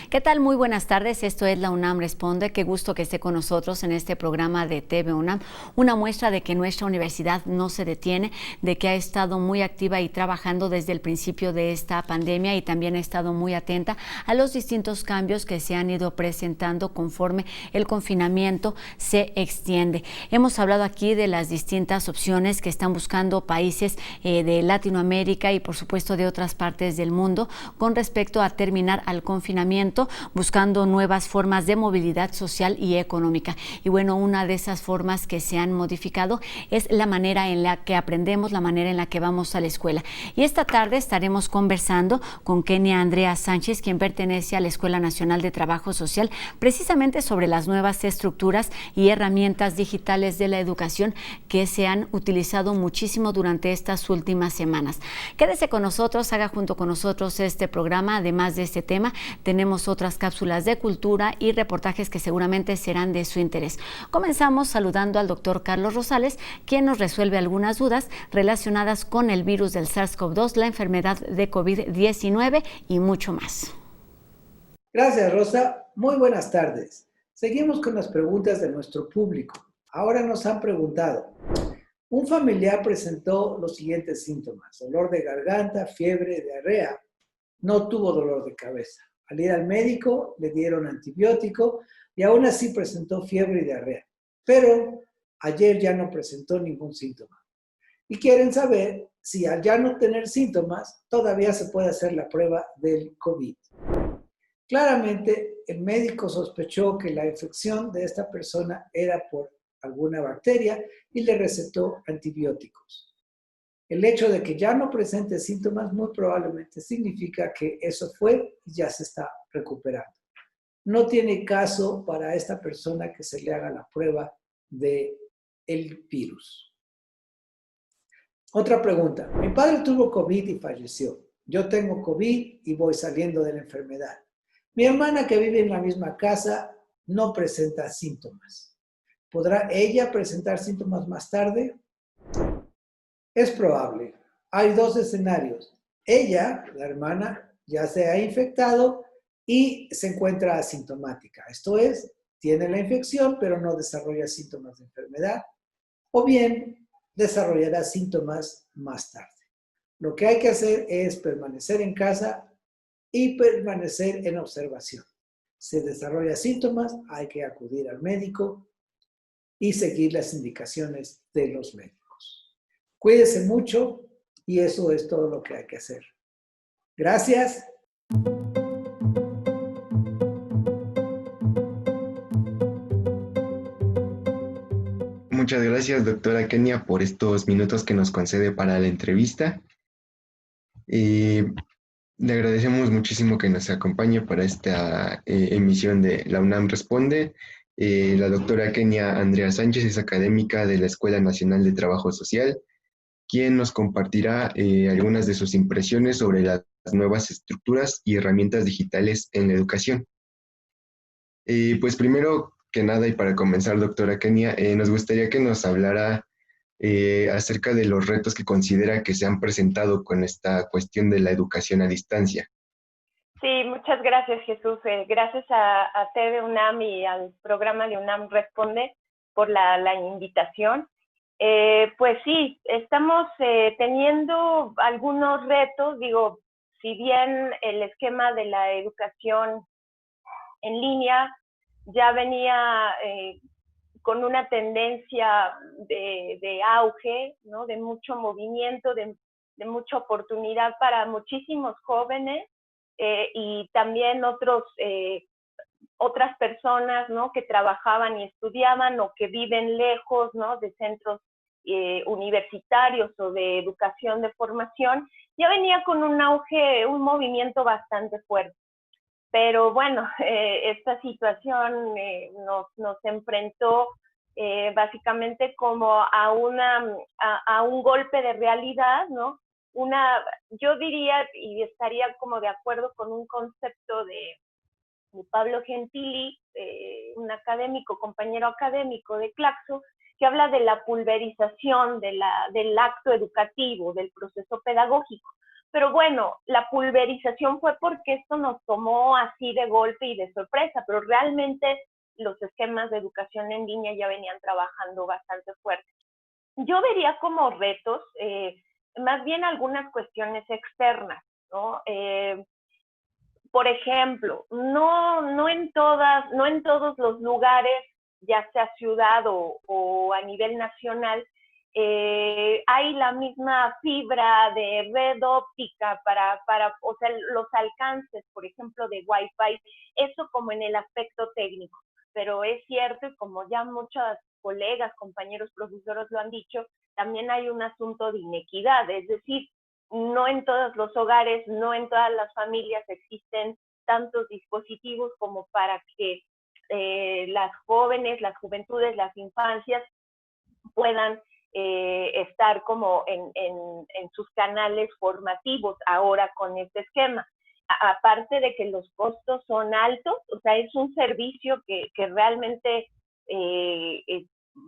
¿Qué tal? Muy buenas tardes. Esto es La UNAM Responde. Qué gusto que esté con nosotros en este programa de TV UNAM. Una muestra de que nuestra universidad no se detiene, de que ha estado muy activa y trabajando desde el principio de esta pandemia y también ha estado muy atenta a los distintos cambios que se han ido presentando conforme el confinamiento se extiende. Hemos hablado aquí de las distintas opciones que están buscando países de Latinoamérica y por supuesto de otras partes del mundo con respecto a terminar al confinamiento, buscando nuevas formas de movilidad social y económica. Y bueno, una de esas formas que se han modificado es la manera en la que aprendemos, la manera en la que vamos a la escuela. Y esta tarde estaremos conversando con Kenia Andrea Sánchez, quien pertenece a la Escuela Nacional de Trabajo Social, precisamente sobre las nuevas estructuras y herramientas digitales de la educación que se han utilizado muchísimo durante estas últimas semanas. Quédese con nosotros, haga junto con nosotros este programa. Además de este tema, tenemos otras cápsulas de cultura y reportajes que seguramente serán de su interés. Comenzamos saludando al doctor Carlos Rosales, quien nos resuelve algunas dudas relacionadas con el virus del SARS-CoV-2, la enfermedad de COVID-19 y mucho más. Gracias, Rosa. Muy buenas tardes. Seguimos con las preguntas de nuestro público. Ahora nos han preguntado: un familiar presentó los siguientes síntomas: dolor de garganta, fiebre, diarrea. No tuvo dolor de cabeza. Al ir al médico le dieron antibiótico y aún así presentó fiebre y diarrea. Pero ayer ya no presentó ningún síntoma. Y quieren saber si al ya no tener síntomas todavía se puede hacer la prueba del COVID. Claramente el médico sospechó que la infección de esta persona era por alguna bacteria y le recetó antibióticos. El hecho de que ya no presente síntomas muy probablemente significa que eso fue y ya se está recuperando. No tiene caso para esta persona que se le haga la prueba del virus. Otra pregunta: mi padre tuvo COVID y falleció. Yo tengo COVID y voy saliendo de la enfermedad. Mi hermana, que vive en la misma casa, no presenta síntomas. ¿Podrá ella presentar síntomas más tarde? Es probable. Hay dos escenarios. Ella, la hermana, ya se ha infectado y se encuentra asintomática. Esto es, tiene la infección, pero no desarrolla síntomas de enfermedad. O bien, desarrollará síntomas más tarde. Lo que hay que hacer es permanecer en casa y permanecer en observación. Si desarrolla síntomas, hay que acudir al médico y seguir las indicaciones de los médicos. Cuídese mucho y eso es todo lo que hay que hacer. Gracias. Muchas gracias, doctora Kenia, por estos minutos que nos concede para la entrevista. Le agradecemos muchísimo que nos acompañe para esta emisión de La UNAM Responde. La doctora Kenia Andrea Sánchez es académica de la Escuela Nacional de Trabajo Social, quien nos compartirá algunas de sus impresiones sobre las nuevas estructuras y herramientas digitales en la educación. Pues primero que nada, y para comenzar, doctora Kenia, nos gustaría que nos hablara acerca de los retos que considera que se han presentado con esta cuestión de la educación a distancia. Sí, muchas gracias, Jesús. Gracias a TV UNAM y al programa de UNAM Responde por la invitación. Pues sí, estamos teniendo algunos retos. Digo, si bien el esquema de la educación en línea ya venía con una tendencia de auge, ¿no? De mucho movimiento, de mucha oportunidad para muchísimos jóvenes y también otras personas, ¿no? Que trabajaban y estudiaban o que viven lejos, ¿no? De centros universitarios o de educación de formación, ya venía con un auge, un movimiento bastante fuerte. Pero bueno, esta situación nos enfrentó básicamente como a un golpe de realidad, ¿no? Yo diría, y estaría como de acuerdo con un concepto de Pablo Gentili, un un académico, compañero académico de Claxo, que habla de la pulverización del acto educativo, del proceso pedagógico. Pero bueno, la pulverización fue porque esto nos tomó así de golpe y de sorpresa, pero realmente los esquemas de educación en línea ya venían trabajando bastante fuerte. Yo vería como retos, más bien algunas cuestiones externas, ¿no? Por ejemplo, no en todos los lugares, ya sea ciudad o a nivel nacional, hay la misma fibra de red óptica o sea, los alcances, por ejemplo, de Wi-Fi, eso como en el aspecto técnico. Pero es cierto, y como ya muchos colegas, compañeros, profesores lo han dicho, también hay un asunto de inequidad, es decir, no en todos los hogares, no en todas las familias existen tantos dispositivos como para que las jóvenes, las juventudes, las infancias puedan estar como en sus canales formativos ahora con este esquema. Aparte de que los costos son altos, o sea, es un servicio que realmente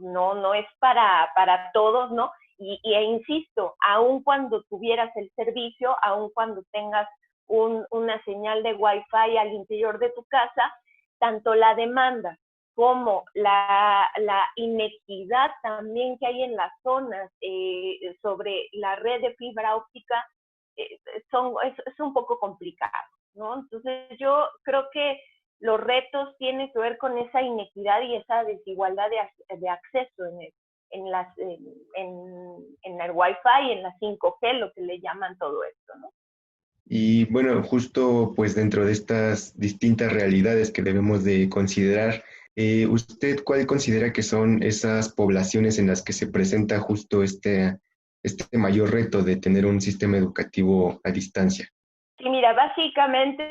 no es para todos, ¿no? E insisto, aun cuando tuvieras el servicio, aun cuando tengas una señal de Wi-Fi al interior de tu casa, tanto la demanda como la inequidad también que hay en las zonas sobre la red de fibra óptica es un poco complicado, ¿no? Entonces yo creo que los retos tienen que ver con esa inequidad y esa desigualdad de acceso en el Wi-Fi, en la 5G, lo que le llaman todo esto, ¿no? Y bueno, justo pues dentro de estas distintas realidades que debemos de considerar, ¿usted cuál considera que son esas poblaciones en las que se presenta justo este mayor reto de tener un sistema educativo a distancia? Sí, mira, básicamente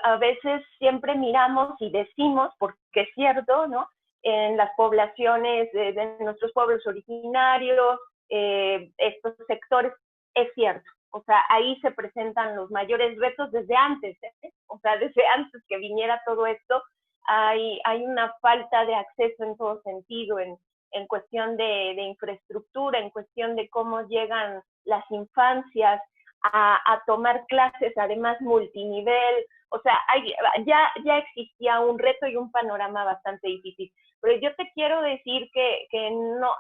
a veces siempre miramos y decimos, porque es cierto, ¿no? En las poblaciones de nuestros pueblos originarios, estos sectores, es cierto. O sea, ahí se presentan los mayores retos desde antes, ¿eh? O sea, desde antes que viniera todo esto, hay una falta de acceso en todo sentido, en cuestión de infraestructura, en cuestión de cómo llegan las infancias a tomar clases, además multinivel. O sea, ya existía un reto y un panorama bastante difícil. Pero yo te quiero decir que no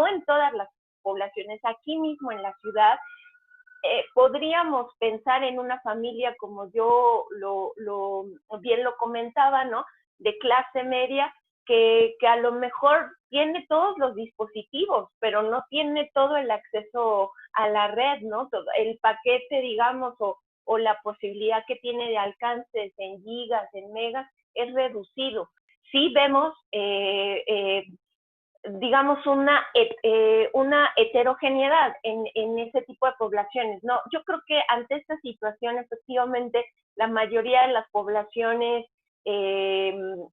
en todas las poblaciones, aquí mismo en la ciudad, podríamos pensar en una familia como yo bien lo comentaba, ¿no? De clase media, que a lo mejor tiene todos los dispositivos, pero no tiene todo el acceso a la red, ¿no? Todo el paquete, digamos, o la posibilidad que tiene de alcances en gigas, en megas, es reducido. Sí vemos digamos, una heterogeneidad en ese tipo de poblaciones. No, yo creo que ante esta situación, efectivamente, la mayoría de las poblaciones de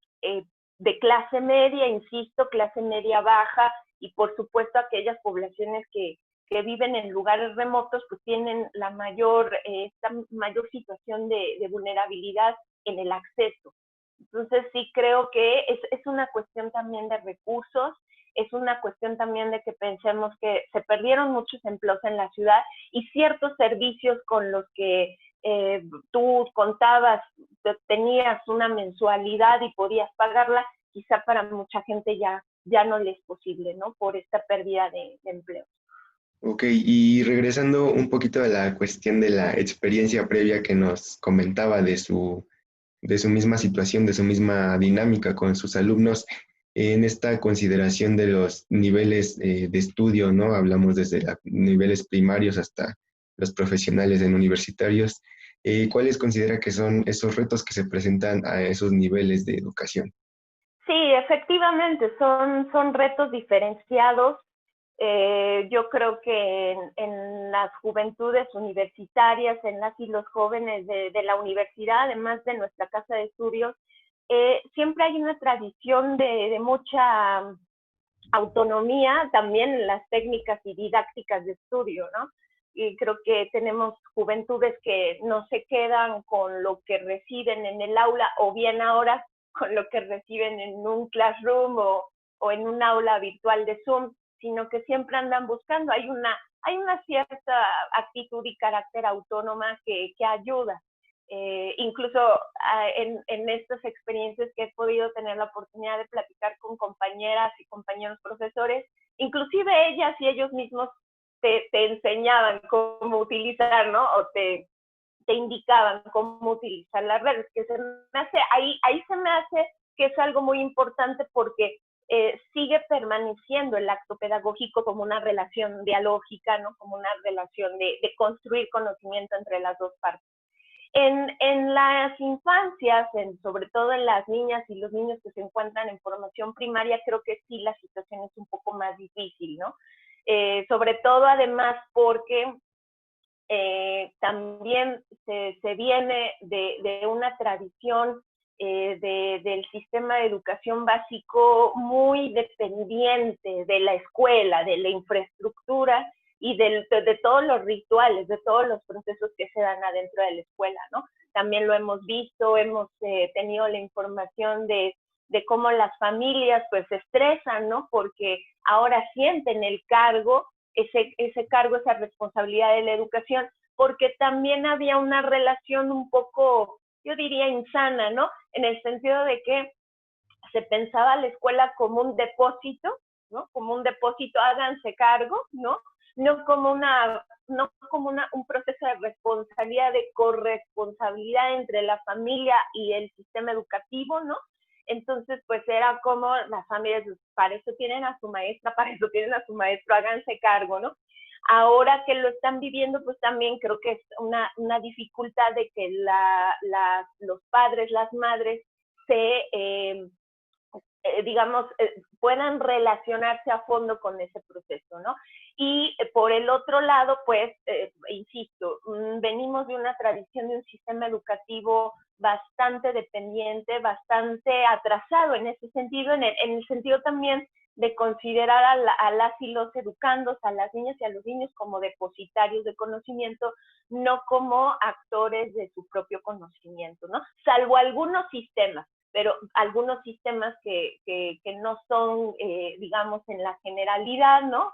clase media, insisto, clase media baja, y por supuesto aquellas poblaciones que viven en lugares remotos, pues tienen esta mayor situación de vulnerabilidad en el acceso. Entonces sí creo que es una cuestión también de recursos, es una cuestión también de que pensemos que se perdieron muchos empleos en la ciudad y ciertos servicios con los que tú contabas, tenías una mensualidad y podías pagarla, quizá para mucha gente ya no le es posible, ¿no? Por esta pérdida de empleos. Ok, y regresando un poquito a la cuestión de la experiencia previa que nos comentaba de su misma situación, de su misma dinámica con sus alumnos, en esta consideración de los niveles de estudio, ¿no? Hablamos desde niveles primarios hasta los profesionales en universitarios. ¿Cuáles considera que son esos retos que se presentan a esos niveles de educación? Sí, efectivamente, son retos diferenciados. Yo creo que en las juventudes universitarias, en las y los jóvenes de la universidad, además de nuestra casa de estudios, siempre hay una tradición de mucha autonomía también en las técnicas y didácticas de estudio, ¿no? Y creo que tenemos juventudes que no se quedan con lo que reciben en el aula, o bien ahora con lo que reciben en un classroom o en un aula virtual de Zoom, sino que siempre andan buscando. Hay una cierta actitud y carácter autónoma que ayuda. Incluso en estas experiencias que he podido tener la oportunidad de platicar con compañeras y compañeros profesores, inclusive ellas y ellos mismos te enseñaban cómo utilizar, ¿no? O te indicaban cómo utilizar las redes, que ahí se me hace que es algo muy importante porque sigue permaneciendo el acto pedagógico como una relación dialógica, ¿no? Como una relación de construir conocimiento entre las dos partes. En las infancias, sobre todo en las niñas y los niños que se encuentran en formación primaria, creo que sí la situación es un poco más difícil, ¿no? Sobre todo además porque también se viene de una tradición del sistema de educación básico muy dependiente de la escuela, de la infraestructura y de todos los rituales, de todos los procesos que se dan adentro de la escuela, ¿no? También lo hemos visto, hemos tenido la información de cómo las familias pues se estresan, ¿no? Porque ahora sienten el cargo, ese cargo, esa responsabilidad de la educación, porque también había una relación un poco, yo diría, insana, ¿no? En el sentido de que se pensaba la escuela como un depósito, ¿no? Como un depósito, háganse cargo, ¿no? No como un proceso de responsabilidad, de corresponsabilidad entre la familia y el sistema educativo, ¿no? Entonces, pues era como las familias, para eso tienen a su maestra, para eso tienen a su maestro, háganse cargo, ¿no? Ahora que lo están viviendo, pues también creo que es una dificultad de que los padres, las madres, puedan relacionarse a fondo con ese proceso, ¿no? Y por el otro lado, pues, insisto, venimos de una tradición de un sistema educativo bastante dependiente, bastante atrasado en ese sentido, en el sentido también de considerar a las y los educandos, a las niñas y a los niños como depositarios de conocimiento, no como actores de su propio conocimiento, ¿no? Salvo algunos sistemas, pero algunos sistemas que no son, digamos, en la generalidad, ¿no?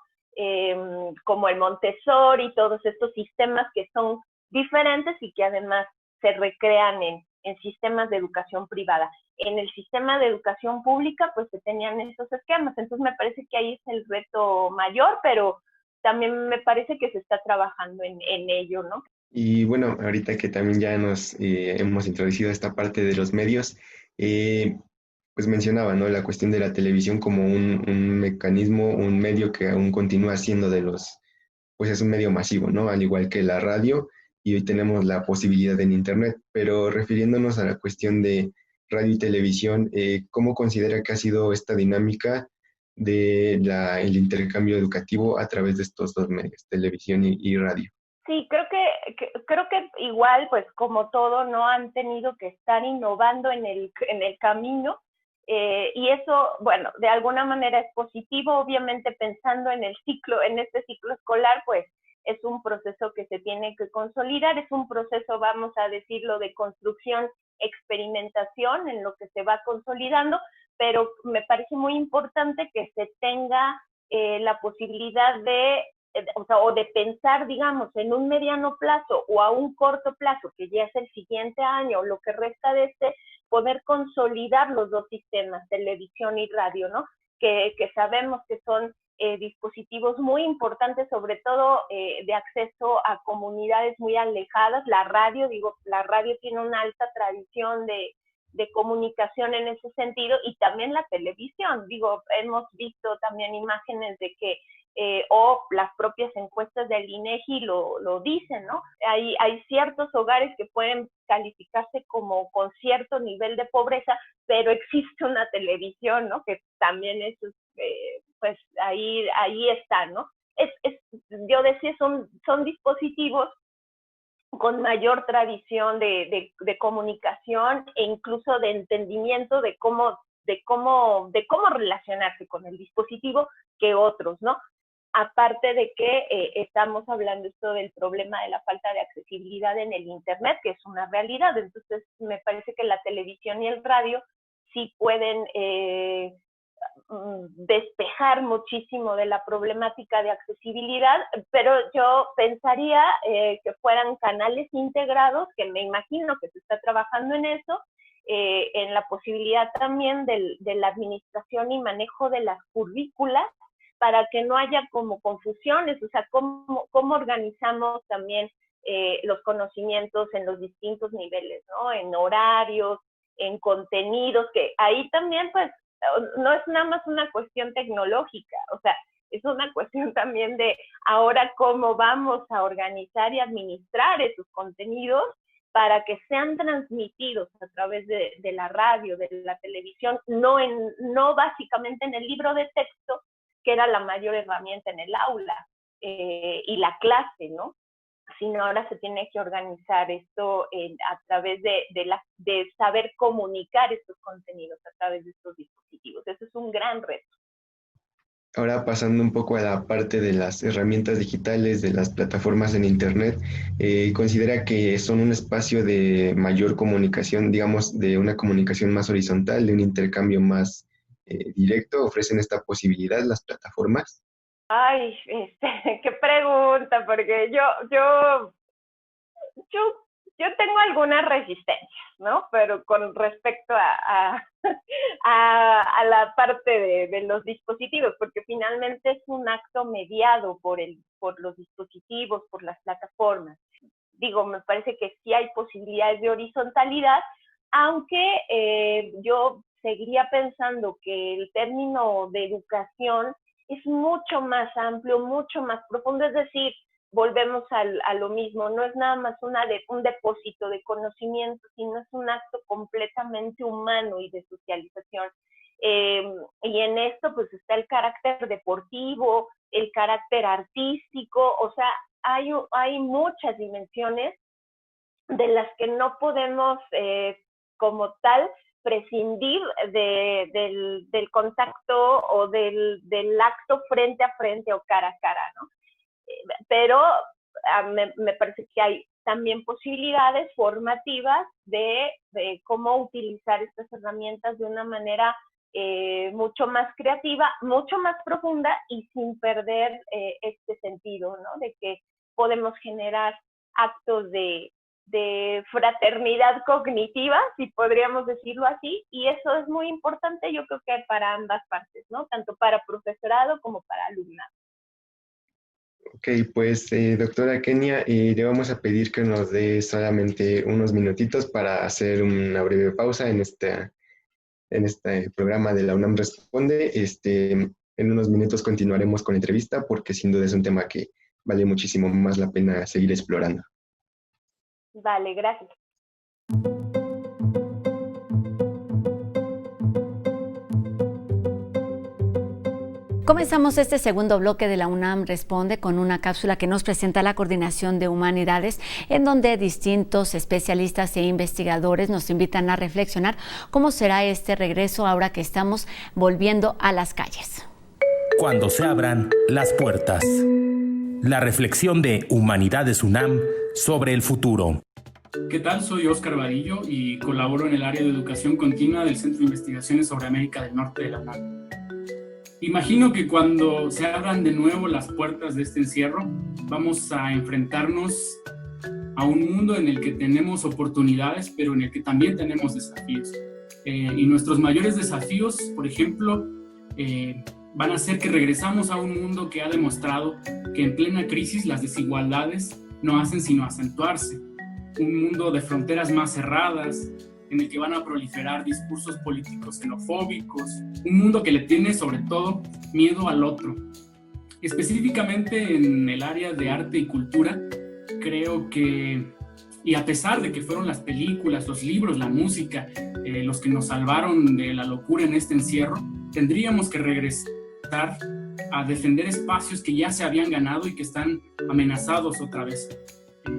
Como el Montessori y todos estos sistemas que son diferentes y que además se recrean en sistemas de educación privada. En el sistema de educación pública, pues se tenían esos esquemas. Entonces me parece que ahí es el reto mayor, pero también me parece que se está trabajando en ello, ¿no? Y bueno, ahorita que también ya nos hemos introducido esta parte de los medios, pues mencionaba, ¿no? La cuestión de la televisión como un mecanismo, un medio que aún continúa siendo pues es un medio masivo, ¿no? Al igual que la radio, y hoy tenemos la posibilidad en Internet, pero refiriéndonos a la cuestión de radio y televisión, ¿cómo considera que ha sido esta dinámica el intercambio educativo a través de estos dos medios, televisión y radio? Sí, creo que igual, pues como todo, no han tenido que estar innovando en el camino, y eso, bueno, de alguna manera es positivo. Obviamente pensando en este ciclo escolar, pues es un proceso que se tiene que consolidar, es un proceso, vamos a decirlo, de construcción, experimentación en lo que se va consolidando, pero me parece muy importante que se tenga la posibilidad o de pensar, digamos, en un mediano plazo o a un corto plazo, que ya es el siguiente año, lo que resta de poder consolidar los dos sistemas, televisión y radio, ¿no? Que sabemos que son dispositivos muy importantes, sobre todo de acceso a comunidades muy alejadas. La radio tiene una alta tradición de comunicación en ese sentido, y también la televisión. Hemos visto también imágenes de que o las propias encuestas del INEGI lo dicen, ¿no? Hay ciertos hogares que pueden calificarse como con cierto nivel de pobreza, pero existe una televisión, ¿no? Que también es, pues ahí está, ¿no? Yo decía, son dispositivos con mayor tradición de comunicación e incluso de entendimiento de cómo relacionarse con el dispositivo que otros, ¿no? Aparte de que estamos hablando esto del problema de la falta de accesibilidad en el Internet, que es una realidad. Entonces me parece que la televisión y el radio sí pueden despejar muchísimo de la problemática de accesibilidad, pero yo pensaría que fueran canales integrados, que me imagino que se está trabajando en eso, en la posibilidad también de la administración y manejo de las currículas, para que no haya como confusiones, o sea, cómo organizamos también los conocimientos en los distintos niveles, ¿no? En horarios, en contenidos, que ahí también pues no es nada más una cuestión tecnológica, o sea, es una cuestión también de ahora cómo vamos a organizar y administrar esos contenidos para que sean transmitidos a través de la radio, de la televisión, no básicamente en el libro de texto, que era la mayor herramienta en el aula y la clase, ¿no? Sino ahora se tiene que organizar esto a través de saber comunicar estos contenidos a través de estos dispositivos. Eso es un gran reto. Ahora pasando un poco a la parte de las herramientas digitales, de las plataformas en Internet, ¿considera que son un espacio de mayor comunicación, digamos, de una comunicación más horizontal, de un intercambio más directo? ¿Ofrecen esta posibilidad las plataformas? Ay, qué pregunta, porque yo tengo algunas resistencias, ¿no? Pero con respecto a la parte de los dispositivos, porque finalmente es un acto mediado por los dispositivos, por las plataformas. Digo, me parece que sí hay posibilidades de horizontalidad, aunque yo seguiría pensando que el término de educación es mucho más amplio, mucho más profundo, es decir, volvemos a lo mismo, no es nada más un depósito de conocimiento, sino es un acto completamente humano y de socialización. Y en esto pues está el carácter deportivo, el carácter artístico, o sea, hay muchas dimensiones de las que no podemos como tal prescindir del contacto o del acto frente a frente o cara a cara, ¿no? Pero me parece que hay también posibilidades formativas de cómo utilizar estas herramientas de una manera mucho más creativa, mucho más profunda y sin perder este sentido, ¿no? De que podemos generar actos de fraternidad cognitiva, si podríamos decirlo así, y eso es muy importante, yo creo que para ambas partes, ¿no? Tanto para profesorado como para alumnado. Ok, pues doctora Kenia, le vamos a pedir que nos dé solamente unos minutitos para hacer una breve pausa en este programa de la UNAM Responde. En unos minutos continuaremos con la entrevista porque sin duda es un tema que vale muchísimo más la pena seguir explorando. Vale, gracias. Comenzamos este segundo bloque de la UNAM Responde con una cápsula que nos presenta la Coordinación de Humanidades, en donde distintos especialistas e investigadores nos invitan a reflexionar cómo será este regreso ahora que estamos volviendo a las calles. Cuando se abran las puertas. La reflexión de Humanidades UNAM sobre el futuro. ¿Qué tal? Soy Óscar Vadillo y colaboro en el área de educación continua del Centro de Investigaciones sobre América del Norte de la UNAM. Imagino que cuando se abran de nuevo las puertas de este encierro, vamos a enfrentarnos a un mundo en el que tenemos oportunidades, pero en el que también tenemos desafíos. Y nuestros mayores desafíos, por ejemplo, van a ser que regresamos a un mundo que ha demostrado que en plena crisis las desigualdades no hacen sino acentuarse. Un mundo de fronteras más cerradas, en el que van a proliferar discursos políticos xenofóbicos, un mundo que le tiene sobre todo miedo al otro. Específicamente en el área de arte y cultura, creo que, y a pesar de que fueron las películas, los libros, la música, los que nos salvaron de la locura en este encierro, tendríamos que regresar a defender espacios que ya se habían ganado y que están amenazados otra vez.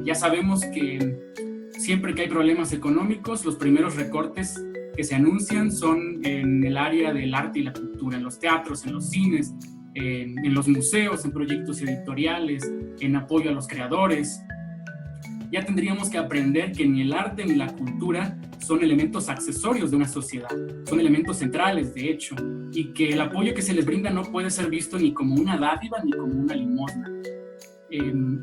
Ya sabemos que siempre que hay problemas económicos, los primeros recortes que se anuncian son en el área del arte y la cultura, en los teatros, en los cines, en los museos, en proyectos editoriales, en apoyo a los creadores. ya tendríamos que aprender que ni el arte ni la cultura son elementos accesorios de una sociedad, son elementos centrales, de hecho, y que el apoyo que se les brinda no puede ser visto ni como una dádiva ni como una limosna.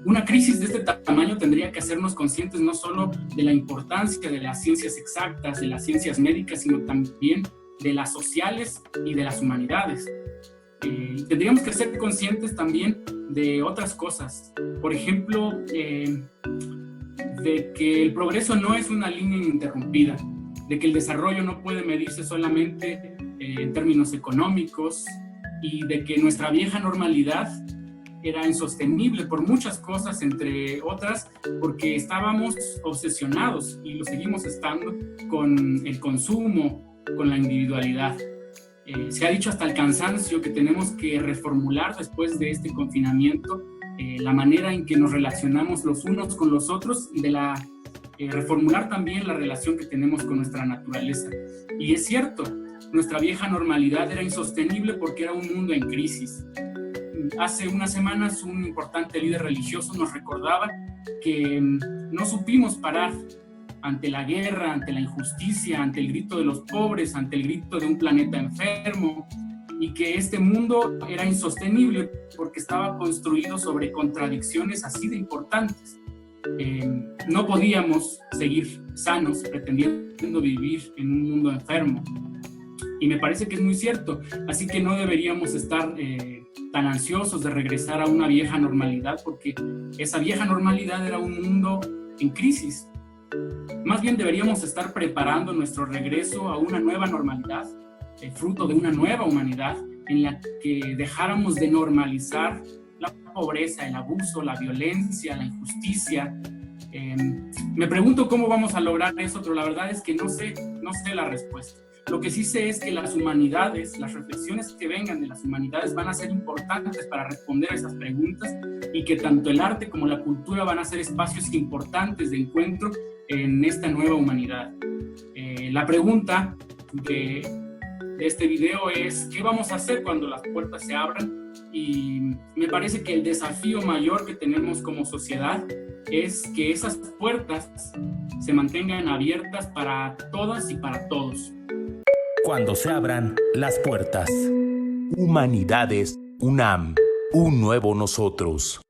Una crisis de este tamaño tendría que hacernos conscientes no solo de la importancia de las ciencias exactas, de las ciencias médicas, sino también de las sociales y de las humanidades. Tendríamos que ser conscientes también de otras cosas. Por ejemplo, de que el progreso no es una línea ininterrumpida, de que el desarrollo no puede medirse solamente en términos económicos y de que nuestra vieja normalidad era insostenible por muchas cosas, entre otras, porque estábamos obsesionados, y lo seguimos estando, con el consumo, con la individualidad. Se ha dicho hasta el cansancio que tenemos que reformular después de este confinamiento la manera en que nos relacionamos los unos con los otros y reformular también la relación que tenemos con nuestra naturaleza. Y es cierto, nuestra vieja normalidad era insostenible porque era un mundo en crisis. Hace unas semanas un importante líder religioso nos recordaba que no supimos parar ante la guerra, ante la injusticia, ante el grito de los pobres, ante el grito de un planeta enfermo, y que este mundo era insostenible porque estaba construido sobre contradicciones así de importantes. No podíamos seguir sanos pretendiendo vivir en un mundo enfermo. Y me parece que es muy cierto, así que no deberíamos estar tan ansiosos de regresar a una vieja normalidad, porque esa vieja normalidad era un mundo en crisis. Más bien deberíamos estar preparando nuestro regreso a una nueva normalidad, fruto de una nueva humanidad, en la que dejáramos de normalizar la pobreza, el abuso, la violencia, la injusticia. Me pregunto cómo vamos a lograr eso, pero la verdad es que no sé la respuesta. Lo que sí sé es que las humanidades, las reflexiones que vengan de las humanidades van a ser importantes para responder a esas preguntas, y que tanto el arte como la cultura van a ser espacios importantes de encuentro en esta nueva humanidad. La pregunta de este video es: ¿qué vamos a hacer cuando las puertas se abran? Y me parece que el desafío mayor que tenemos como sociedad es que esas puertas se mantengan abiertas para todas y para todos. Cuando se abran las puertas. Humanidades UNAM, un nuevo nosotros.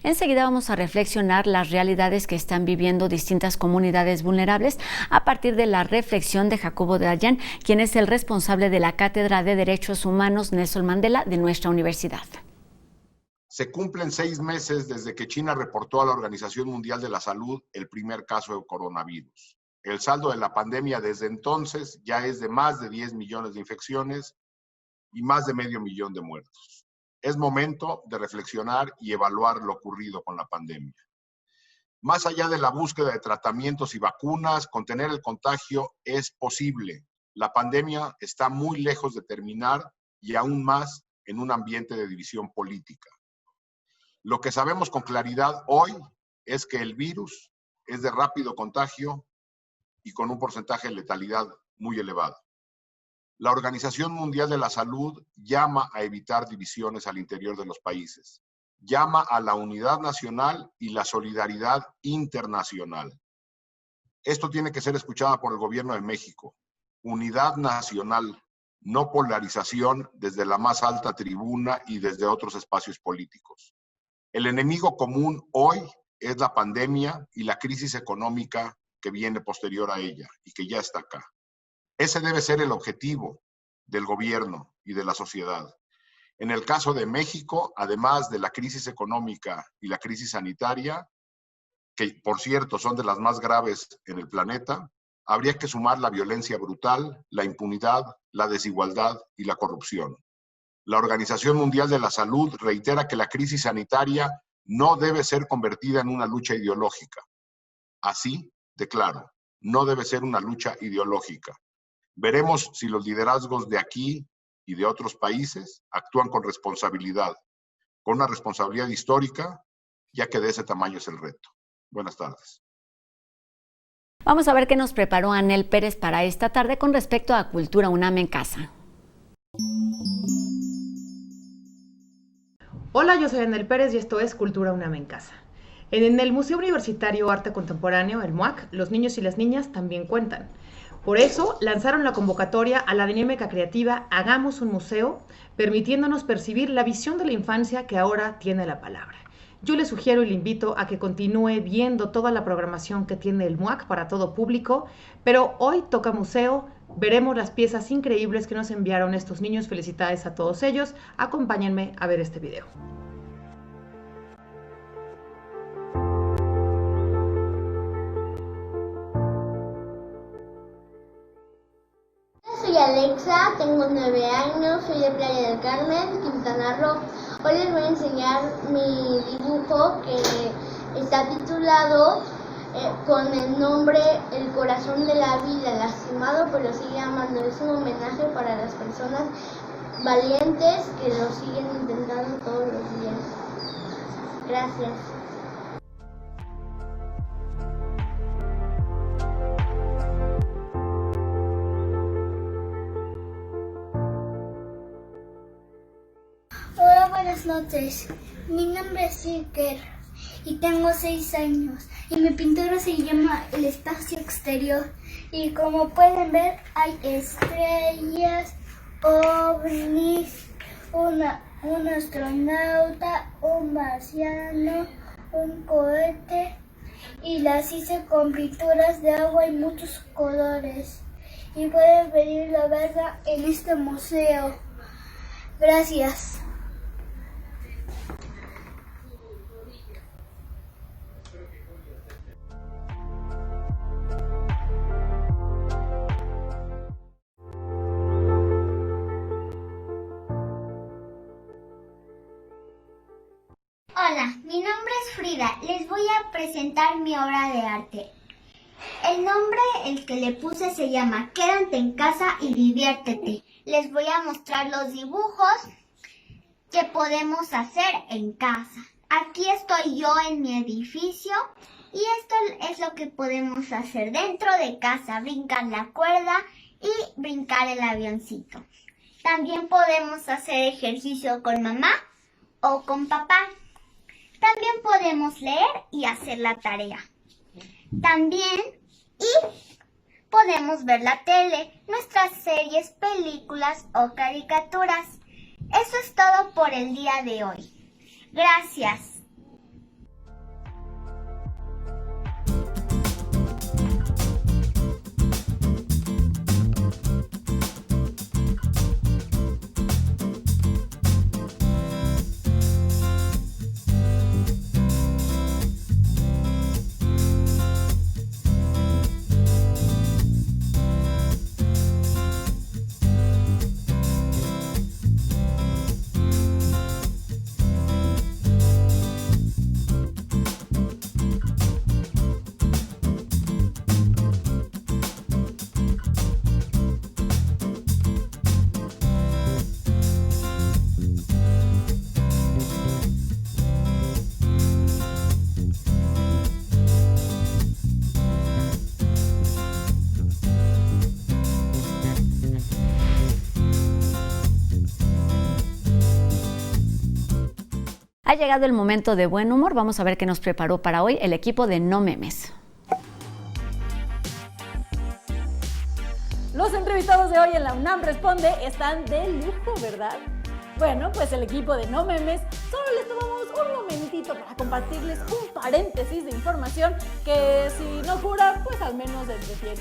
Enseguida vamos a reflexionar las realidades que están viviendo distintas comunidades vulnerables a partir de la reflexión de Jacobo Dayan, quien es el responsable de la Cátedra de Derechos Humanos Nelson Mandela de nuestra universidad. Se cumplen 6 meses desde que China reportó a la Organización Mundial de la Salud el primer caso de coronavirus. El saldo de la pandemia desde entonces ya es de más de 10 millones de infecciones y más de 500,000 de muertos. Es momento de reflexionar y evaluar lo ocurrido con la pandemia. Más allá de la búsqueda de tratamientos y vacunas, contener el contagio es posible. La pandemia está muy lejos de terminar, y aún más en un ambiente de división política. Lo que sabemos con claridad hoy es que el virus es de rápido contagio y con un porcentaje de letalidad muy elevado. La Organización Mundial de la Salud llama a evitar divisiones al interior de los países. Llama a la unidad nacional y la solidaridad internacional. Esto tiene que ser escuchado por el gobierno de México. Unidad nacional, no polarización desde la más alta tribuna y desde otros espacios políticos. El enemigo común hoy es la pandemia y la crisis económica que viene posterior a ella y que ya está acá. Ese debe ser el objetivo del gobierno y de la sociedad. En el caso de México, además de la crisis económica y la crisis sanitaria, que por cierto son de las más graves en el planeta, habría que sumar la violencia brutal, la impunidad, la desigualdad y la corrupción. La Organización Mundial de la Salud reitera que la crisis sanitaria no debe ser convertida en una lucha ideológica. Así de claro, no debe ser una lucha ideológica. Veremos si los liderazgos de aquí y de otros países actúan con responsabilidad, con una responsabilidad histórica, ya que de ese tamaño es el reto. Buenas tardes. Vamos a ver qué nos preparó Anel Pérez para esta tarde con respecto a Cultura UNAM en Casa. Hola, yo soy Anel Pérez y esto es Cultura UNAM en Casa. En el Museo Universitario Arte Contemporáneo, el MUAC, los niños y las niñas también cuentan. Por eso lanzaron la convocatoria a la dinámica creativa Hagamos un museo, permitiéndonos percibir la visión de la infancia que ahora tiene la palabra. Yo le sugiero y le invito a que continúe viendo toda la programación que tiene el MUAC para todo público, pero hoy toca museo, veremos las piezas increíbles que nos enviaron estos niños. Felicidades a todos ellos. Acompáñenme a ver este video. Soy Alexa, tengo 9 años, soy de Playa del Carmen, Quintana Roo. Hoy les voy a enseñar mi dibujo que está titulado con el nombre El corazón de la vida, lastimado pero sigue amando. Es un homenaje para las personas valientes que lo siguen intentando todos los días. Gracias. Hola, buenas noches. Mi nombre es Iker y tengo 6 años y mi pintura se llama El espacio exterior, y como pueden ver hay estrellas, ovnis, un astronauta, un marciano, un cohete, y las hice con pinturas de agua y muchos colores, y pueden venir a verla en este museo. Gracias. Hola, mi nombre es Frida. Les voy a presentar mi obra de arte. El nombre que le puse se llama Quédate en casa y diviértete. Les voy a mostrar los dibujos que podemos hacer en casa. Aquí estoy yo en mi edificio y esto es lo que podemos hacer dentro de casa. Brincar la cuerda y brincar el avioncito. También podemos hacer ejercicio con mamá o con papá. También podemos leer y hacer la tarea. También podemos ver la tele, nuestras series, películas o caricaturas. Eso es todo por el día de hoy. Gracias. Ha llegado el momento de buen humor. Vamos a ver qué nos preparó para hoy el equipo de No Memes. Los entrevistados de hoy en la UNAM Responde están de lujo, ¿verdad? Bueno, pues el equipo de No Memes solo les tomamos un momentito para compartirles un paréntesis de información que, si no cura, pues al menos entretiene.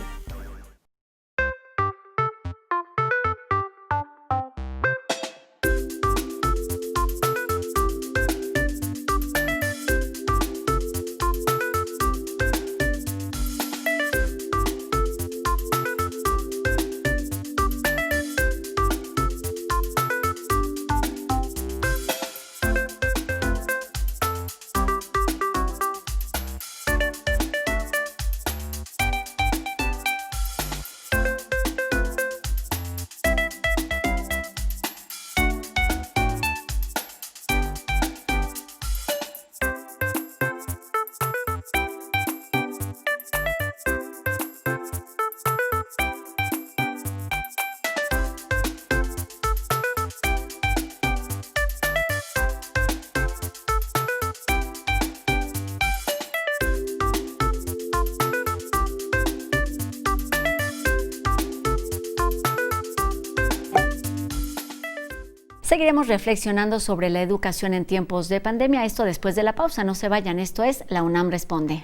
Seguiremos reflexionando sobre la educación en tiempos de pandemia, esto después de la pausa. No se vayan, esto es La UNAM Responde.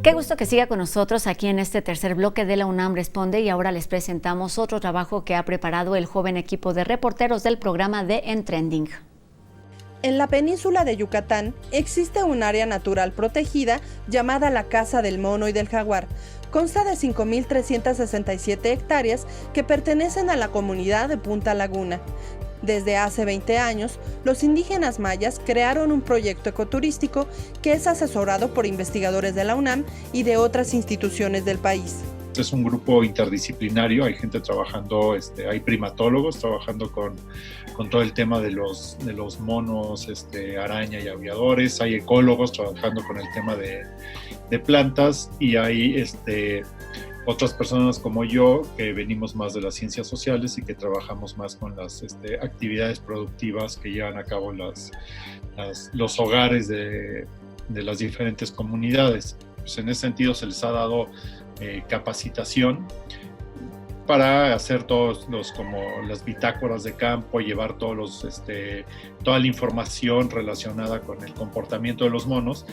Qué gusto que siga con nosotros aquí en este tercer bloque de La UNAM Responde, y ahora les presentamos otro trabajo que ha preparado el joven equipo de reporteros del programa de En Trending. En la península de Yucatán existe un área natural protegida llamada la Casa del Mono y del Jaguar. Consta de 5.367 hectáreas que pertenecen a la comunidad de Punta Laguna. Desde hace 20 años, los indígenas mayas crearon un proyecto ecoturístico que es asesorado por investigadores de la UNAM y de otras instituciones del país. Es un grupo interdisciplinario, hay gente trabajando, hay primatólogos trabajando con todo el tema de los monos, araña y aviadores, hay ecólogos trabajando con el tema de plantas, y hay otras personas como yo que venimos más de las ciencias sociales y que trabajamos más con las actividades productivas que llevan a cabo los hogares de las diferentes comunidades. Pues en ese sentido se les ha dado capacitación para hacer todos como las bitácoras de campo, llevar toda la información relacionada con el comportamiento de los monos.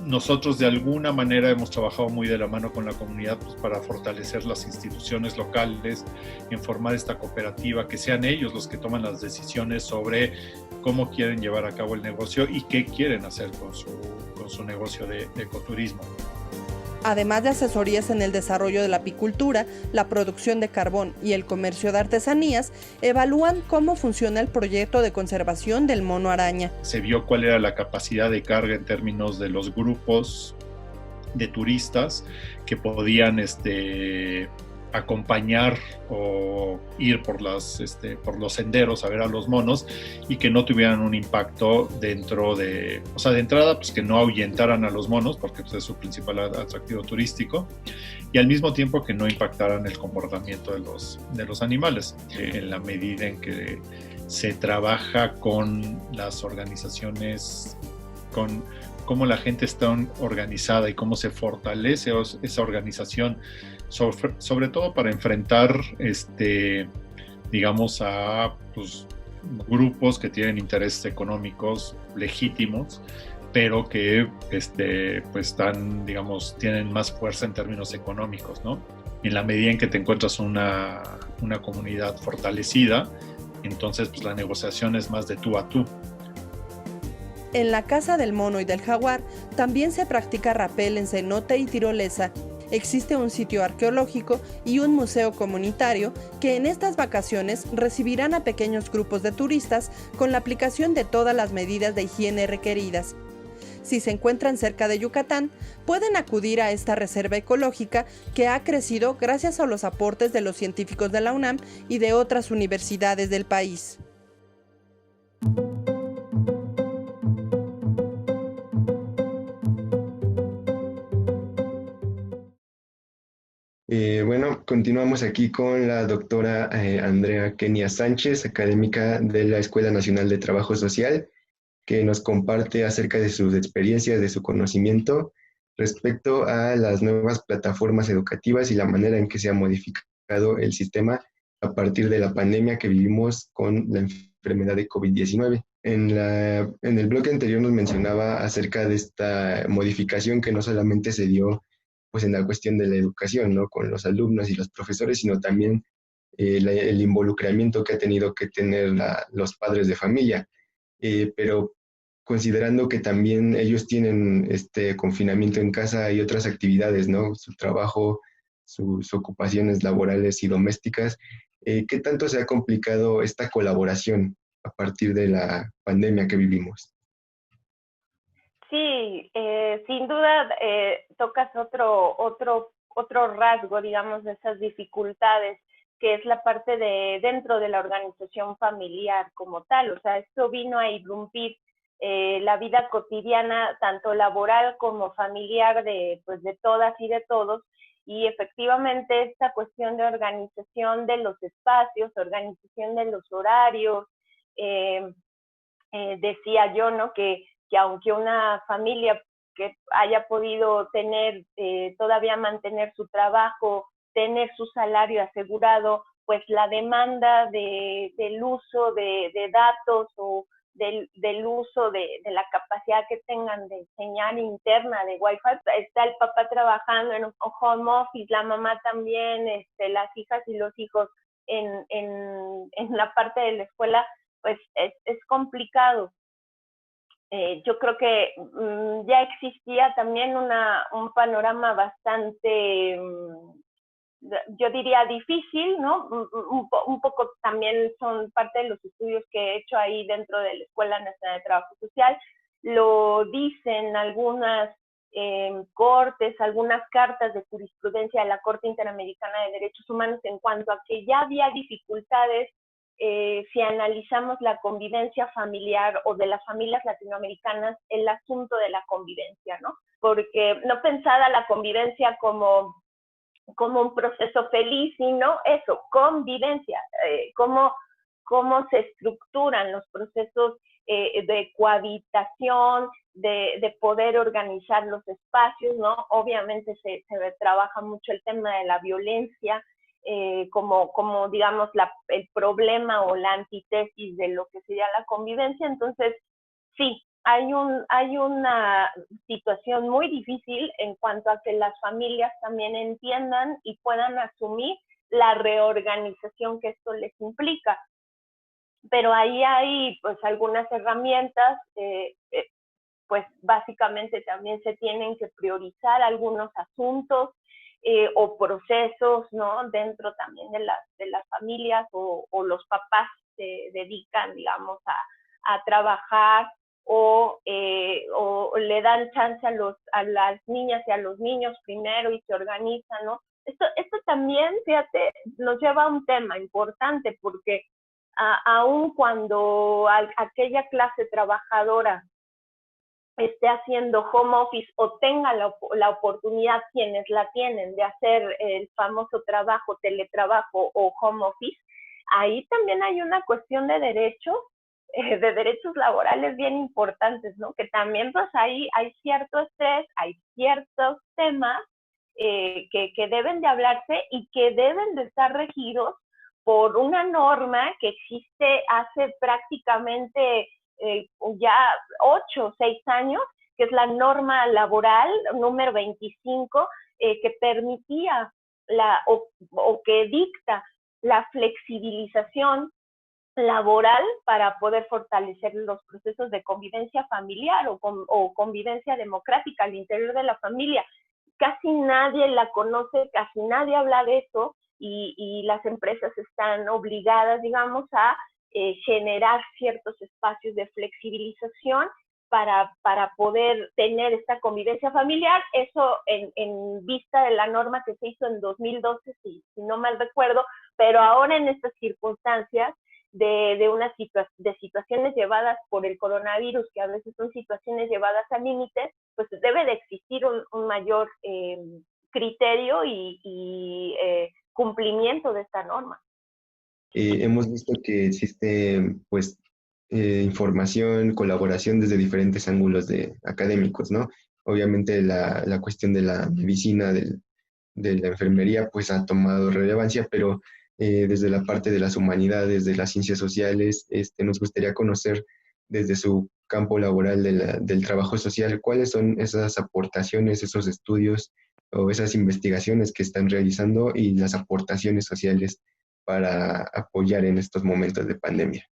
Nosotros de alguna manera hemos trabajado muy de la mano con la comunidad, pues, para fortalecer las instituciones locales, en formar esta cooperativa, que sean ellos los que toman las decisiones sobre cómo quieren llevar a cabo el negocio y qué quieren hacer con su negocio de ecoturismo. Además de asesorías en el desarrollo de la apicultura, la producción de carbón y el comercio de artesanías, evalúan cómo funciona el proyecto de conservación del mono araña. Se vio cuál era la capacidad de carga en términos de los grupos de turistas que podían acompañar o ir por los senderos a ver a los monos, y que no tuvieran un impacto de entrada, pues que no ahuyentaran a los monos, porque pues, es su principal atractivo turístico, y al mismo tiempo que no impactaran el comportamiento de los animales, en la medida en que se trabaja con las organizaciones, con cómo la gente está organizada y cómo se fortalece esa organización, sobre todo para enfrentar, digamos, a pues, grupos que tienen intereses económicos legítimos, pero que pues tienen más fuerza en términos económicos, ¿no? En la medida en que te encuentras una comunidad fortalecida, entonces pues, la negociación es más de tú a tú. En la Casa del Mono y del Jaguar también se practica rapel en cenote y tirolesa. Existe un sitio arqueológico y un museo comunitario que en estas vacaciones recibirán a pequeños grupos de turistas con la aplicación de todas las medidas de higiene requeridas. Si se encuentran cerca de Yucatán, pueden acudir a esta reserva ecológica que ha crecido gracias a los aportes de los científicos de la UNAM y de otras universidades del país. Bueno, continuamos aquí con la doctora Andrea Kenia Sánchez, académica de la Escuela Nacional de Trabajo Social, que nos comparte acerca de sus experiencias, de su conocimiento respecto a las nuevas plataformas educativas y la manera en que se ha modificado el sistema a partir de la pandemia que vivimos con la enfermedad de COVID-19. En el bloque anterior nos mencionaba acerca de esta modificación que no solamente se dio pues en la cuestión de la educación, ¿no? Con los alumnos y los profesores, sino también el involucramiento que ha tenido que tener los padres de familia. Pero considerando que también ellos tienen este confinamiento en casa y otras actividades, ¿no? Su trabajo, sus ocupaciones laborales y domésticas, ¿qué tanto se ha complicado esta colaboración a partir de la pandemia que vivimos? Sí, sin duda tocas otro rasgo, digamos, de esas dificultades, que es la parte de dentro de la organización familiar como tal. O sea, esto vino a irrumpir la vida cotidiana, tanto laboral como familiar, de todas y de todos. Y efectivamente esta cuestión de organización de los espacios, organización de los horarios, decía yo, ¿no? Que aunque una familia que haya podido tener, todavía mantener su trabajo, tener su salario asegurado, pues la demanda del uso de datos o del uso de la capacidad que tengan de señal interna de Wi-Fi. Está el papá trabajando en un home office, la mamá también, las hijas y los hijos en la parte de la escuela, pues es complicado. Yo creo que ya existía también un panorama bastante, yo diría difícil, ¿no? Un poco también son parte de los estudios que he hecho ahí dentro de la Escuela Nacional de Trabajo Social. Lo dicen algunas cortes, algunas cartas de jurisprudencia de la Corte Interamericana de Derechos Humanos en cuanto a que ya había dificultades si analizamos la convivencia familiar o de las familias latinoamericanas, el asunto de la convivencia, ¿no? Porque no pensada la convivencia como un proceso feliz, sino eso, convivencia, cómo se estructuran los procesos de cohabitación, de poder organizar los espacios, ¿no? Obviamente se trabaja mucho el tema de la violencia, como digamos el problema o la antítesis de lo que sería la convivencia. Entonces sí, hay una situación muy difícil en cuanto a que las familias también entiendan y puedan asumir la reorganización que esto les implica. Pero ahí hay pues algunas herramientas, pues básicamente también se tienen que priorizar algunos asuntos o procesos, ¿no? Dentro también de las familias o los papás se dedican, digamos, a trabajar o le dan chance a las niñas y a los niños primero y se organizan, ¿no? Esto también, fíjate, nos lleva a un tema importante porque aun cuando aquella clase trabajadora esté haciendo home office o tenga la oportunidad, quienes la tienen, de hacer el famoso trabajo, teletrabajo o home office, ahí también hay una cuestión de derechos laborales bien importantes, ¿no? Que también pues ahí hay cierto estrés, hay ciertos temas que deben de hablarse y que deben de estar regidos por una norma que existe hace prácticamente ya 8 o 6 años, que es la norma laboral número 25, que permitía o que dicta la flexibilización laboral para poder fortalecer los procesos de convivencia familiar o convivencia democrática al interior de la familia. Casi nadie la conoce, casi nadie habla de eso y las empresas están obligadas, digamos, a generar ciertos espacios de flexibilización para poder tener esta convivencia familiar. Eso en vista de la norma que se hizo en 2012, si no mal recuerdo, pero ahora en estas circunstancias de situaciones llevadas por el coronavirus, que a veces son situaciones llevadas a límites, pues debe de existir un mayor criterio y cumplimiento de esta norma. Hemos visto que existe pues información, colaboración desde diferentes ángulos académicos, ¿no? Obviamente la cuestión de la medicina, de la enfermería, pues ha tomado relevancia, pero desde la parte de las humanidades, de las ciencias sociales, nos gustaría conocer desde su campo laboral del trabajo social, cuáles son esas aportaciones, esos estudios o esas investigaciones que están realizando y las aportaciones sociales para apoyar en estos momentos de pandemia.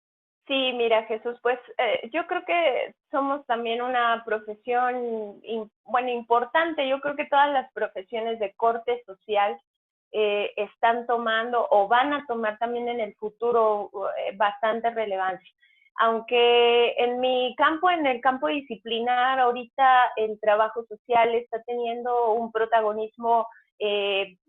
Sí, mira, Jesús, pues yo creo que somos también una profesión, importante. Yo creo que todas las profesiones de corte social están tomando o van a tomar también en el futuro bastante relevancia. Aunque en el campo disciplinar, ahorita el trabajo social está teniendo un protagonismo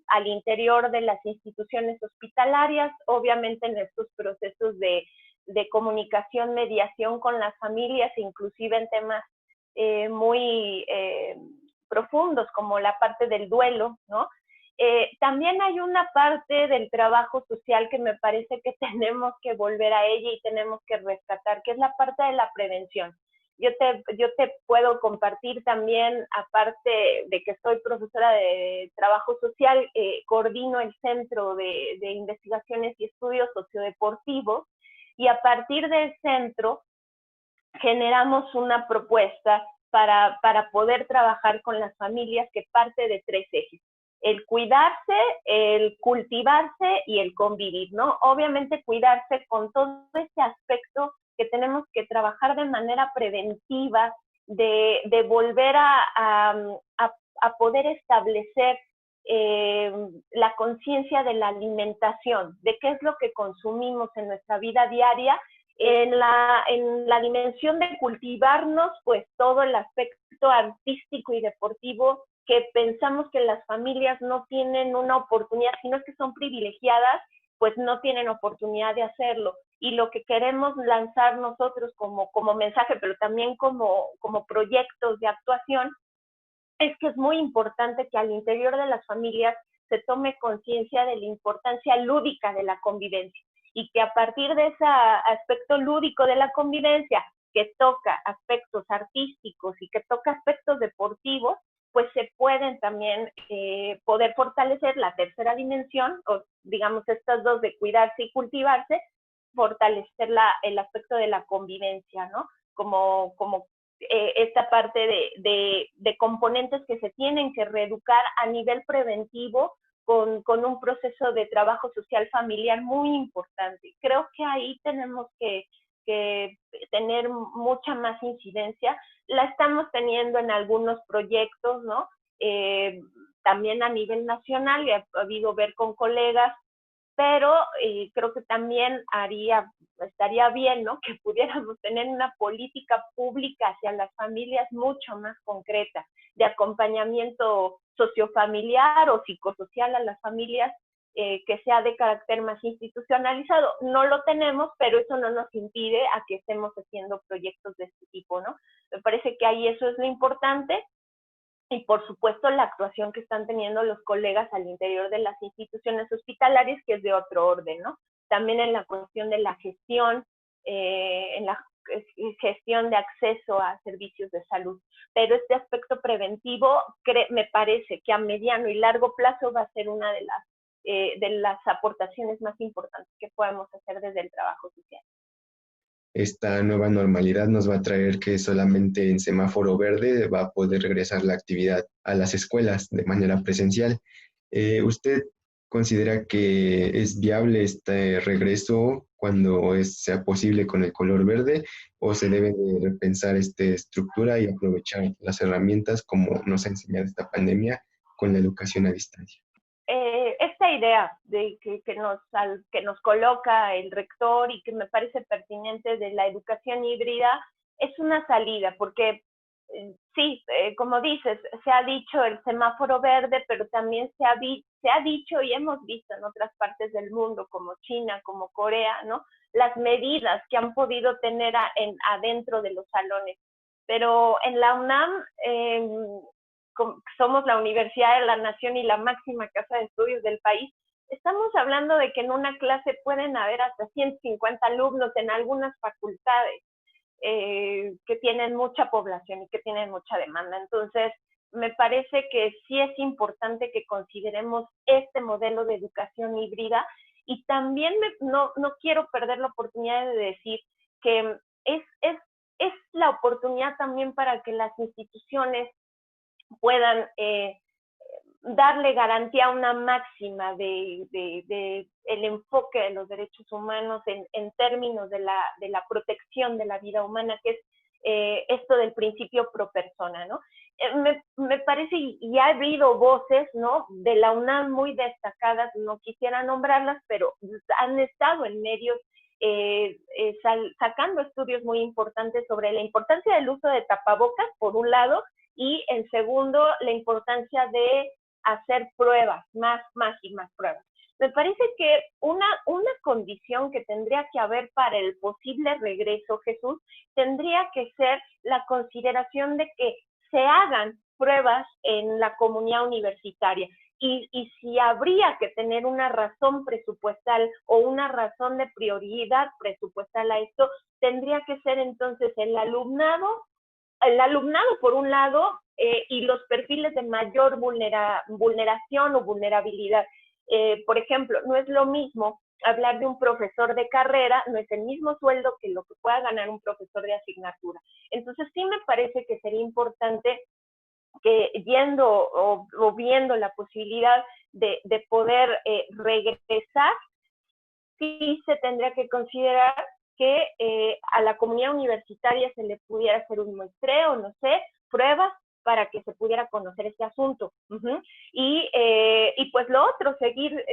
al interior de las instituciones hospitalarias, obviamente en estos procesos de comunicación, mediación con las familias, inclusive en temas muy profundos como la parte del duelo, ¿no? También hay una parte del trabajo social que me parece que tenemos que volver a ella y tenemos que rescatar, que es la parte de la prevención. yo te puedo compartir también, aparte de que soy profesora de trabajo social, coordino el Centro de Investigaciones y Estudios Sociodeportivos, y a partir del centro generamos una propuesta para poder trabajar con las familias que parte de 3 ejes: el cuidarse, el cultivarse y el convivir, ¿no? Obviamente cuidarse con todo este aspecto que tenemos que trabajar de manera preventiva, de volver a poder establecer la conciencia de la alimentación, de qué es lo que consumimos en nuestra vida diaria. En la dimensión de cultivarnos, pues todo el aspecto artístico y deportivo que pensamos que las familias no tienen una oportunidad, sino es que son privilegiadas, pues no tienen oportunidad de hacerlo. Y lo que queremos lanzar nosotros como mensaje, pero también como proyectos de actuación, es que es muy importante que al interior de las familias se tome conciencia de la importancia lúdica de la convivencia, y que a partir de ese aspecto lúdico de la convivencia, que toca aspectos artísticos y que toca aspectos deportivos, pues se pueden también poder fortalecer la tercera dimensión, o digamos estas dos de cuidarse y cultivarse, fortalecer el aspecto de la convivencia, ¿no? Como esta parte de componentes que se tienen que reeducar a nivel preventivo con un proceso de trabajo social familiar muy importante. Creo que ahí tenemos que tener mucha más incidencia. La estamos teniendo en algunos proyectos, ¿no? También a nivel nacional, y ha habido ver con colegas, pero creo que también estaría bien, ¿no?, que pudiéramos tener una política pública hacia las familias mucho más concreta, de acompañamiento sociofamiliar o psicosocial a las familias, que sea de carácter más institucionalizado. No lo tenemos, pero eso no nos impide a que estemos haciendo proyectos de este tipo, ¿no? Me parece que ahí eso es lo importante. Y por supuesto la actuación que están teniendo los colegas al interior de las instituciones hospitalarias, que es de otro orden, ¿no? También en la cuestión de la gestión, en la gestión de acceso a servicios de salud. Pero este aspecto preventivo me parece que a mediano y largo plazo va a ser una de las aportaciones más importantes que podemos hacer desde el trabajo social. Esta nueva normalidad nos va a traer que solamente en semáforo verde va a poder regresar la actividad a las escuelas de manera presencial. ¿Usted considera que es viable este regreso cuando sea posible con el color verde, o se debe de repensar esta estructura y aprovechar las herramientas como nos ha enseñado esta pandemia con la educación a distancia? Esta idea de que nos coloca el rector y que me parece pertinente de la educación híbrida es una salida, porque sí, como dices, se ha dicho el semáforo verde, pero también se ha dicho y hemos visto en otras partes del mundo, como China, como Corea, ¿no?, las medidas que han podido tener adentro de los salones. Pero en la UNAM, somos la Universidad de la Nación y la máxima casa de estudios del país, estamos hablando de que en una clase pueden haber hasta 150 alumnos en algunas facultades que tienen mucha población y que tienen mucha demanda. Entonces, me parece que sí es importante que consideremos este modelo de educación híbrida, y también no quiero perder la oportunidad de decir que es la oportunidad también para que las instituciones puedan darle garantía a una máxima de el enfoque de los derechos humanos en términos de la protección de la vida humana, que es esto del principio pro persona, ¿no? Me parece, y ha habido voces, ¿no?, de la UNAM muy destacadas, no quisiera nombrarlas, pero han estado en medios sacando estudios muy importantes sobre la importancia del uso de tapabocas, por un lado, y en segundo, la importancia de hacer pruebas, más y más pruebas. Me parece que una condición que tendría que haber para el posible regreso, Jesús, tendría que ser la consideración de que se hagan pruebas en la comunidad universitaria. Y si habría que tener una razón presupuestal o una razón de prioridad presupuestal a esto, tendría que ser entonces el alumnado el alumnado por un lado y los perfiles de mayor vulneración o vulnerabilidad. Por ejemplo, no es lo mismo hablar de un profesor de carrera, no es el mismo sueldo que lo que pueda ganar un profesor de asignatura. Entonces sí me parece que sería importante que yendo o viendo la posibilidad de poder regresar, sí se tendría que considerar que a la comunidad universitaria se le pudiera hacer un muestreo, no sé, pruebas para que se pudiera conocer este asunto. Y pues lo otro, seguir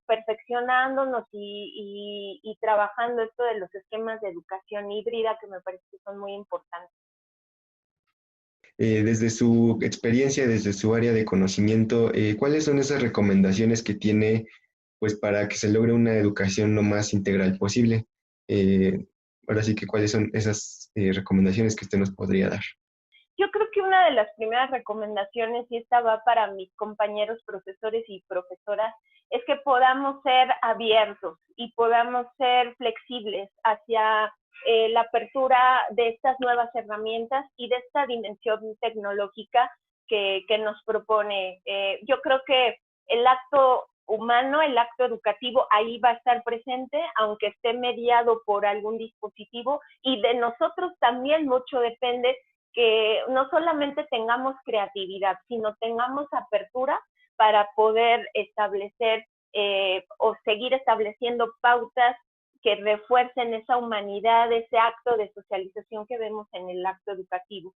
perfeccionándonos y trabajando esto de los esquemas de educación híbrida que me parece que son muy importantes. Desde su experiencia, desde su área de conocimiento, ¿cuáles son esas recomendaciones que tiene pues, para que se logre una educación lo más integral posible? Ahora sí que, ¿cuáles son esas recomendaciones que usted nos podría dar? Yo creo que una de las primeras recomendaciones, y esta va para mis compañeros profesores y profesoras, es que podamos ser abiertos y podamos ser flexibles hacia la apertura de estas nuevas herramientas y de esta dimensión tecnológica que nos propone. Yo creo que el acto humano, el acto educativo, ahí va a estar presente, aunque esté mediado por algún dispositivo, y de nosotros también mucho depende que no solamente tengamos creatividad, sino tengamos apertura para poder establecer o seguir estableciendo pautas que refuercen esa humanidad, ese acto de socialización que vemos en el acto educativo.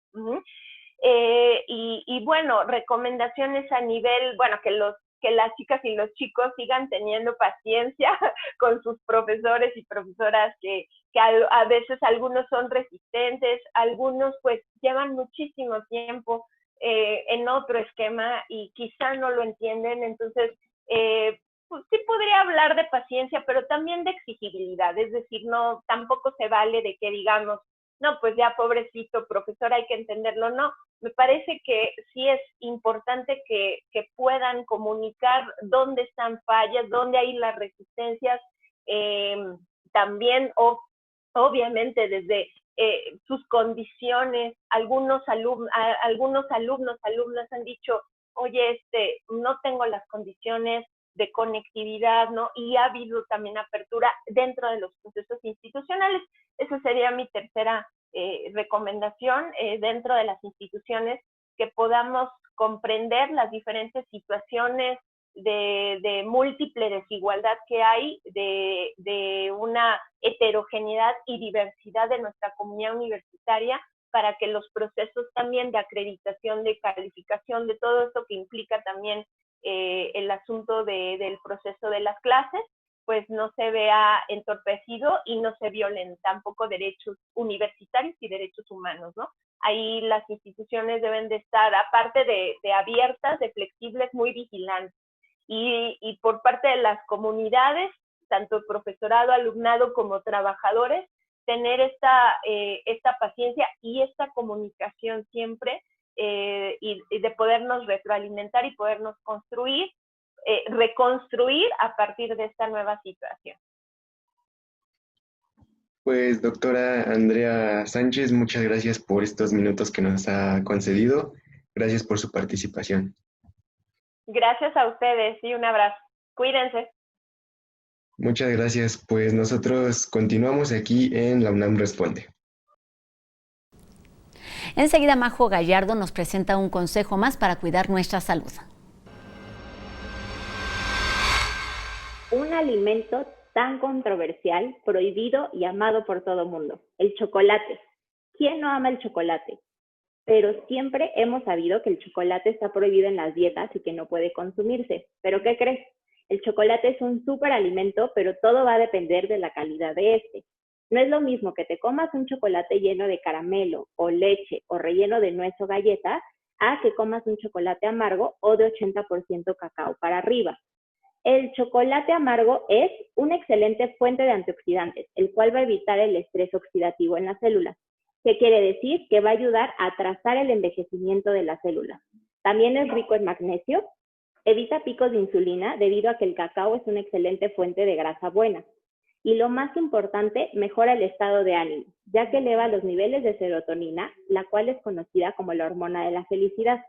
Y bueno, recomendaciones a nivel, bueno, que las chicas y los chicos sigan teniendo paciencia con sus profesores y profesoras, que a veces algunos son resistentes, algunos pues llevan muchísimo tiempo en otro esquema y quizá no lo entienden. Entonces, pues sí podría hablar de paciencia, pero también de exigibilidad, es decir, no, tampoco se vale de que digamos, no, pues ya pobrecito profesor, hay que entenderlo. No, me parece que sí es importante que puedan comunicar dónde están fallas, dónde hay las resistencias, también obviamente desde sus condiciones. Algunos alumnos, alumnas han dicho, oye, no tengo las condiciones de conectividad, ¿no? Y ha habido también apertura dentro de los procesos institucionales. Esa sería mi tercera recomendación dentro de las instituciones, que podamos comprender las diferentes situaciones de múltiple desigualdad que hay, de una heterogeneidad y diversidad de nuestra comunidad universitaria, para que los procesos también de acreditación, de calificación, de todo esto que implica también el asunto del proceso de las clases, pues no se vea entorpecido y no se violen tampoco derechos universitarios y derechos humanos, ¿no? Ahí las instituciones deben de estar, aparte de abiertas, de flexibles, muy vigilantes. Y por parte de las comunidades, tanto profesorado, alumnado como trabajadores, tener esta paciencia y esta comunicación siempre, y de podernos retroalimentar y podernos reconstruir a partir de esta nueva situación. Pues doctora Andrea Sánchez, muchas gracias por estos minutos que nos ha concedido. Gracias por su participación. Gracias a ustedes y un abrazo. Cuídense. Muchas gracias. Pues nosotros continuamos aquí en La UNAM Responde. Enseguida Majo Gallardo nos presenta un consejo más para cuidar nuestra salud. Un alimento tan controversial, prohibido y amado por todo el mundo, el chocolate. ¿Quién no ama el chocolate? Pero siempre hemos sabido que el chocolate está prohibido en las dietas y que no puede consumirse. ¿Pero qué crees? El chocolate es un superalimento, pero todo va a depender de la calidad de este. No es lo mismo que te comas un chocolate lleno de caramelo o leche o relleno de nuez o galleta, a que comas un chocolate amargo o de 80% cacao para arriba. El chocolate amargo es una excelente fuente de antioxidantes, el cual va a evitar el estrés oxidativo en las células. ¿Qué quiere decir? Que va a ayudar a atrasar el envejecimiento de las células. También es rico en magnesio, evita picos de insulina debido a que el cacao es una excelente fuente de grasa buena. Y lo más importante, mejora el estado de ánimo, ya que eleva los niveles de serotonina, la cual es conocida como la hormona de la felicidad.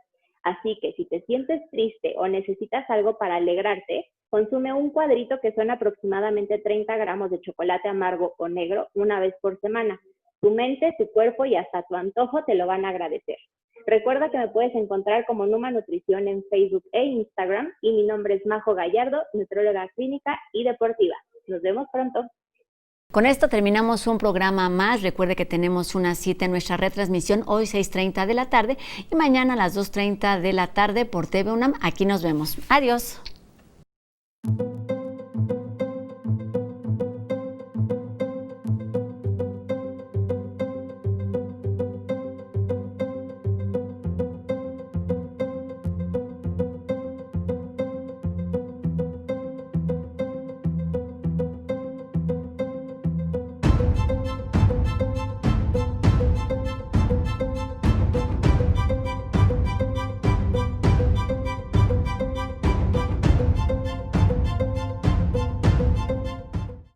Así que si te sientes triste o necesitas algo para alegrarte, consume un cuadrito que son aproximadamente 30 gramos de chocolate amargo o negro una vez por semana. Tu mente, tu cuerpo y hasta tu antojo te lo van a agradecer. Recuerda que me puedes encontrar como Numa Nutrición en Facebook e Instagram y mi nombre es Majo Gallardo, nutrióloga clínica y deportiva. Nos vemos pronto. Con esto terminamos un programa más. Recuerde que tenemos una cita en nuestra retransmisión hoy 6:30 de la tarde y mañana a las 2:30 de la tarde por TV UNAM. Aquí nos vemos. Adiós.